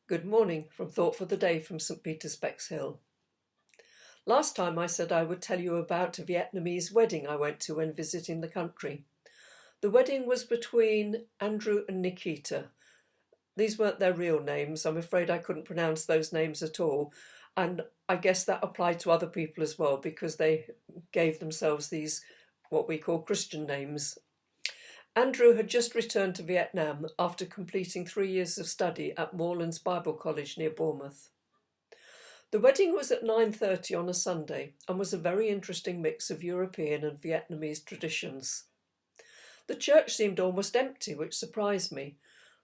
Good morning from Thought for the Day from St Peter's Bexhill. Last time I said I would tell you about a Vietnamese wedding I went to when visiting the country. The wedding was between Andrew and Nikita. These weren't their real names. I'm afraid I couldn't pronounce those names at all. And I guess that applied to other people as well because they gave themselves these, what we call Christian names. Andrew had just returned to Vietnam after completing 3 years of study at Moorlands Bible College near Bournemouth. The wedding was at 9:30 on a Sunday and was a very interesting mix of European and Vietnamese traditions. The church seemed almost empty, which surprised me,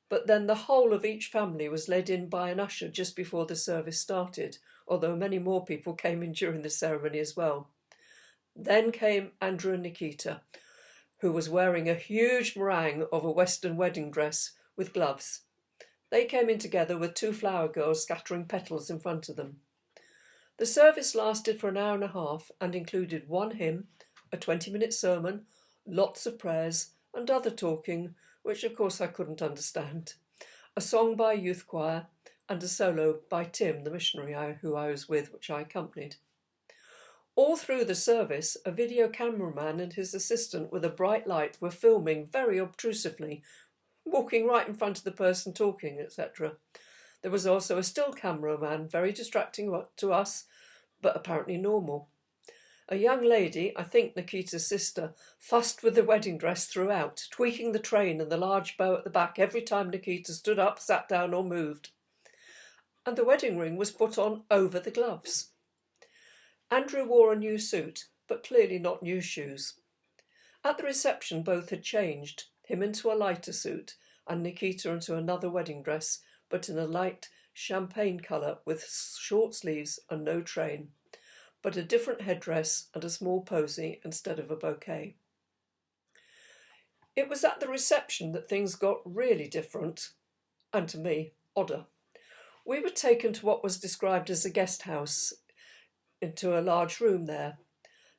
but then the whole of each family was led in by an usher just before the service started, although many more people came in during the ceremony as well. Then came Andrew and Nikita, who was wearing a huge meringue of a Western wedding dress with gloves. They came in together with two flower girls scattering petals in front of them. The service lasted for an hour and a half and included one hymn, a 20-minute sermon, lots of prayers and other talking, which of course I couldn't understand, a song by a youth choir and a solo by Tim, the missionary who I was with, which I accompanied. All through the service, a video cameraman and his assistant with a bright light were filming very obtrusively, walking right in front of the person talking, etc. There was also a still cameraman, very distracting to us, but apparently normal. A young lady, I think Nikita's sister, fussed with the wedding dress throughout, tweaking the train and the large bow at the back every time Nikita stood up, sat down or moved. And the wedding ring was put on over the gloves. Andrew wore a new suit, but clearly not new shoes. At the reception, both had changed, him into a lighter suit and Nikita into another wedding dress, but in a light champagne colour with short sleeves and no train, but a different headdress and a small posy instead of a bouquet. It was at the reception that things got really different, and to me, odder. We were taken to what was described as a guest house, into a large room there.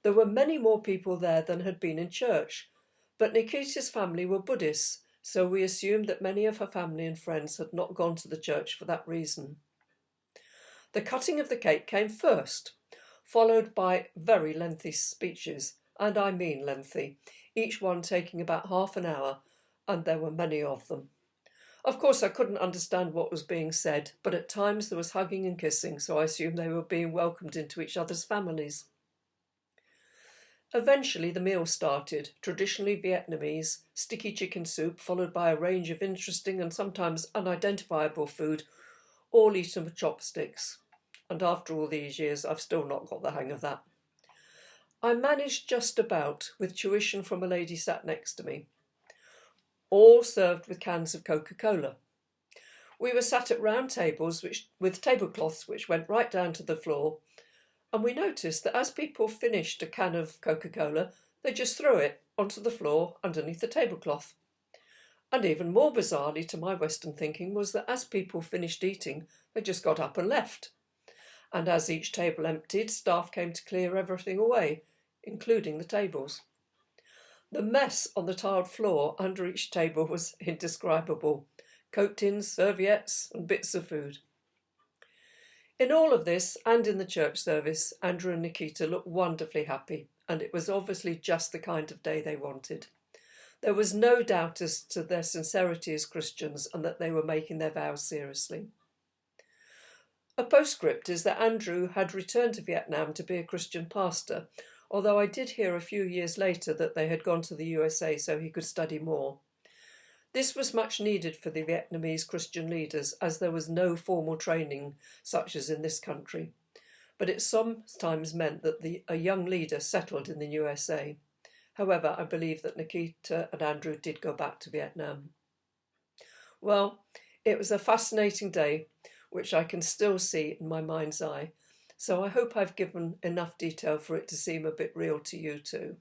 There were many more people there than had been in church, but Nikita's family were Buddhists, so we assumed that many of her family and friends had not gone to the church for that reason. The cutting of the cake came first, followed by very lengthy speeches, and I mean lengthy, each one taking about half an hour, and there were many of them. Of course, I couldn't understand what was being said, but at times there was hugging and kissing, so I assumed they were being welcomed into each other's families. Eventually, the meal started, traditionally Vietnamese, sticky chicken soup, followed by a range of interesting and sometimes unidentifiable food, all eaten with chopsticks. And after all these years, I've still not got the hang of that. I managed just about, with tuition from a lady sat next to me. All served with cans of Coca-Cola. We were sat at round tables with tablecloths which went right down to the floor, and we noticed that as people finished a can of Coca-Cola, they just threw it onto the floor underneath the tablecloth. And even more bizarrely to my Western thinking was that as people finished eating, they just got up and left. And as each table emptied, staff came to clear everything away, including the tables. The mess on the tiled floor under each table was indescribable. Coke tins, serviettes and bits of food. In all of this, and in the church service, Andrew and Nikita looked wonderfully happy, and it was obviously just the kind of day they wanted. There was no doubt as to their sincerity as Christians and that they were making their vows seriously. A postscript is that Andrew had returned to Vietnam to be a Christian pastor, although I did hear a few years later that they had gone to the USA so he could study more. This was much needed for the Vietnamese Christian leaders, as there was no formal training such as in this country. But it sometimes meant that a young leader settled in the USA. However, I believe that Nikita and Andrew did go back to Vietnam. Well, it was a fascinating day, which I can still see in my mind's eye. So I hope I've given enough detail for it to seem a bit real to you too.